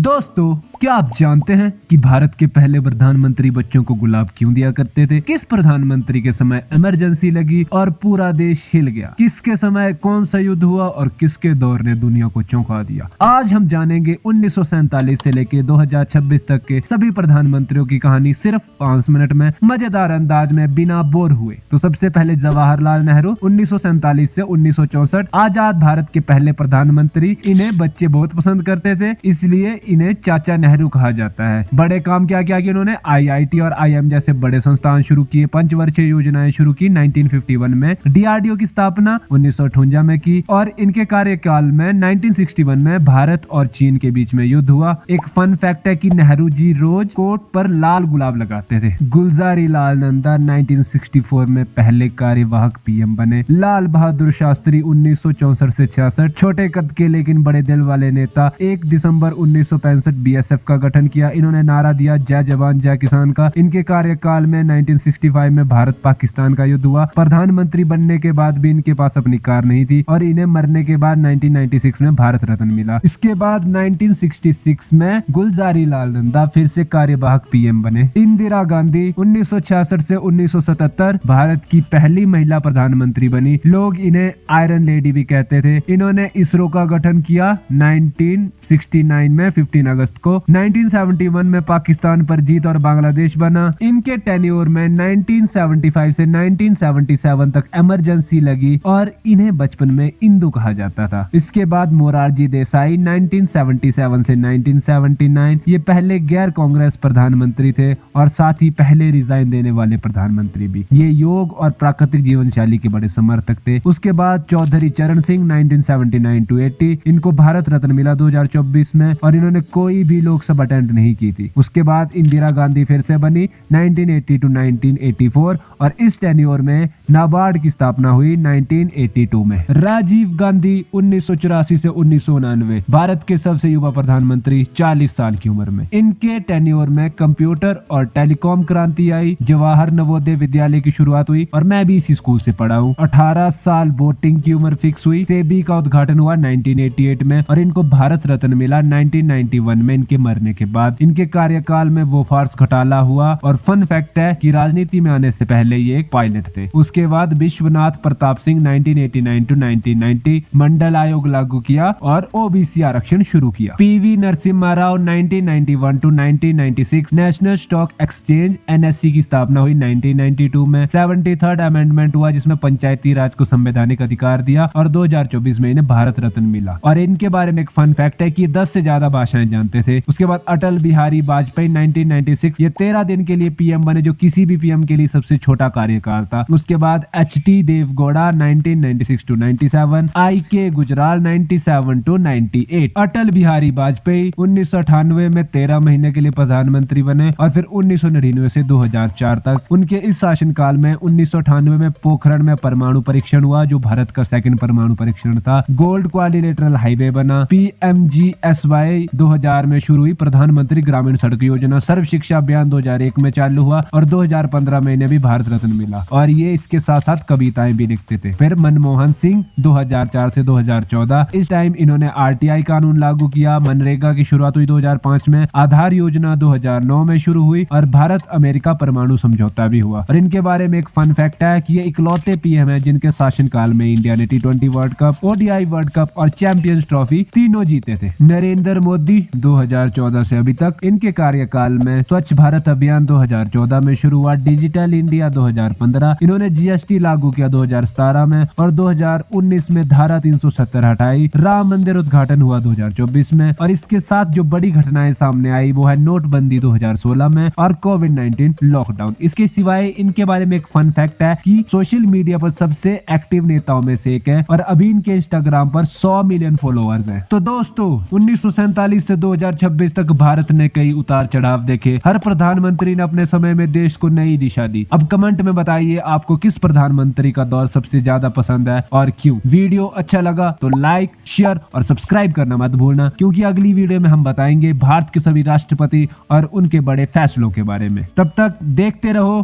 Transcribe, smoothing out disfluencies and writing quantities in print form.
दोस्तों, क्या आप जानते हैं कि भारत के पहले प्रधानमंत्री बच्चों को गुलाब क्यों दिया करते थे? किस प्रधानमंत्री के समय इमरजेंसी लगी और पूरा देश हिल गया? किसके समय कौन सा युद्ध हुआ और किसके दौर ने दुनिया को चौंका दिया? आज हम जानेंगे 1947 से लेके 2026 तक के सभी प्रधानमंत्रियों की कहानी सिर्फ 5 मिनट में मजेदार अंदाज में बिना बोर हुए। तो सबसे पहले जवाहरलाल नेहरू 1947 से 1964 आजाद भारत के पहले प्रधानमंत्री। इन्हें बच्चे बहुत पसंद करते थे, इसलिए इन्हें चाचा नेहरू कहा जाता है। बड़े काम क्या किया कि उन्होंने आईआईटी और आईएम जैसे बड़े संस्थान शुरू किए, पंचवर्षीय योजनाएं शुरू की। 1951 में डीआरडीओ की स्थापना 1958 में की और इनके कार्यकाल में 1961 में भारत और चीन के बीच में युद्ध हुआ। एक फन फैक्ट है कि नेहरू जी रोज कोट पर लाल गुलाब लगाते थे। गुलजारी लाल नंदा 1964 में पहले कार्यवाहक पीएम बने। लाल बहादुर शास्त्री 1964 से 66 छोटे कद के लेकिन बड़े दिल वाले नेता। 1 दिसंबर 1965 बीएसएफ का गठन किया। इन्होंने नारा दिया जय जवान जय किसान का। इनके कार्यकाल में 1965 में भारत पाकिस्तान का युद्ध हुआ। प्रधानमंत्री बनने के बाद भी इनके पास अपनी कार नहीं थी और इन्हें मरने के बाद 1996 में भारत रत्न मिला। इसके बाद 1966 में गुलजारी लाल नंदा फिर से कार्यवाहक पीएम बने। इंदिरा गांधी 1966 से 1977 भारत की पहली महिला प्रधानमंत्री बनी। लोग इन्हें आयरन लेडी भी कहते थे। इन्होंने इसरो का गठन किया 1969 में 15 अगस्त को। 1971 में पाकिस्तान पर जीत और बांग्लादेश बना। इनके टेन्योर में 1975 से 1977 तक इमरजेंसी लगी और इन्हें बचपन में इंदु कहा जाता था। इसके बाद मोरारजी देसाई 1977 से 1979 ये पहले गैर कांग्रेस प्रधानमंत्री थे और साथ ही पहले रिजाइन देने वाले प्रधानमंत्री भी। ये योग और प्राकृतिक जीवन शैली के बड़े समर्थक थे। उसके बाद चौधरी चरण सिंह 1979 टू 80 इनको भारत रत्न मिला 2024 में और इन्होंने कोई भी लोकसभा अटेंड नहीं की थी। उसके बाद इंदिरा गांधी फिर से बनी 1980 टू 1984 और इस टेन्योर में नाबार्ड की स्थापना हुई 1982 में। राजीव गांधी 1984 से 1999 भारत के सबसे युवा प्रधानमंत्री 40 साल की उम्र में। इनके टेन्योर में कंप्यूटर और टेलीकॉम क्रांति आई। जवाहर नवोदय विद्यालय की शुरुआत हुई और मैं भी इसी स्कूल से पढ़ा हूँ। 18 साल वोटिंग की उम्र फिक्स हुई। सेबी का उद्घाटन हुआ 1988 में और इनको भारत रत्न मिला 1991 में इनके मरने के बाद। इनके कार्यकाल में वो फार्स घोटाला हुआ और फन फैक्ट है कि राजनीति में आने से पहले ये एक पायलट थे। उसके बाद विश्वनाथ प्रताप सिंह 1989 टू 1990 मंडल आयोग लागू किया और ओबीसी आरक्षण शुरू किया। PV Narasimha Rao 1991 to 1996 national stock exchange NSC की स्थापना हुई 1992 में। 73rd अमेंडमेंट हुआ जिसमें पंचायती राज को संवैधानिक अधिकार दिया और 2024 में इन्हें भारत रत्न मिला। और इनके बारे में एक फन फैक्ट है कि 10 से ज्यादा भाषाएं जानते थे। उसके बाद अटल बिहारी वाजपेयी 1996 ये 13 दिन के लिए पीएम बने, जो किसी भी पीएम के लिए सबसे छोटा कार्यकाल था। उसके बाद HT Devegowda 1996 to 97, IK Gujral 97 to 98। Atal Bihari Vajpayee 1998 में 13 महीने के लिए प्रधानमंत्री बने और फिर 1999 से 2004 तक। उनके इस शासनकाल में 1998 में पोखरण में परमाणु परीक्षण हुआ जो भारत का सेकंड परमाणु परीक्षण था। गोल्ड क्वाड्रिलेटरल हाईवे बना। पीएमजीएसवाई 2000 में शुरू हुई। प्रधानमंत्री ग्रामीण सड़क योजना। सर्व शिक्षा अभियान 2001 में चालू हुआ और 2015 में इन्हें भी भारत रत्न मिला और ये इसके साथ साथ कविताएं भी लिखते थे। फिर मनमोहन सिंह 2004 से 2014 इस टाइम इन्होंने आरटीआई कानून लागू किया। मनरेगा की शुरुआत हुई 2005 में। आधार योजना 2009 में शुरू हुई और भारत अमेरिका परमाणु समझौता भी हुआ। और इनके बारे में एक फन फैक्ट है कि ये इकलौते पीएम है जिनके शासनकाल में इंडिया ने T20 world cup, ODI world cup और चैंपियंस ट्रॉफी तीनों जीते थे। नरेंद्र मोदी 2014 से अभी तक। इनके कार्यकाल में स्वच्छ भारत अभियान 2014 में शुरू हुआ। Digital India 2015। इन्होंने जीएसटी लागू किया 2017 में और 2019 में धारा 370 हटाई। राम मंदिर उद्घाटन हुआ 2024 में और इसके साथ जो बड़ी घटनाएं सामने आई वो है नोटबंदी 2016 में और कोविड-19 लॉकडाउन। इसके सिवाय इनके बारे में एक फन फैक्ट है कि सोशल मीडिया पर सबसे एक्टिव नेताओं में से एक है और अभी इनके इंस्टाग्राम पर 100 मिलियन फॉलोअर्स हैं। तो दोस्तों 1947 से 2026 तक भारत ने कई उतार चढ़ाव देखे। हर प्रधानमंत्री ने अपने समय में देश को नई दिशा दी। अब कमेंट में बताइए आपको किस प्रधानमंत्री का दौर सबसे ज्यादा पसंद है और क्यों। वीडियो अच्छा लगा तो लाइक, शेयर और सब्सक्राइब करना मत भूलना क्योंकि अगली वीडियो में हम बताएंगे भारत के सभी राष्ट्रपति और उनके बड़े फैसलों के बारे में। तब तक देखते रहो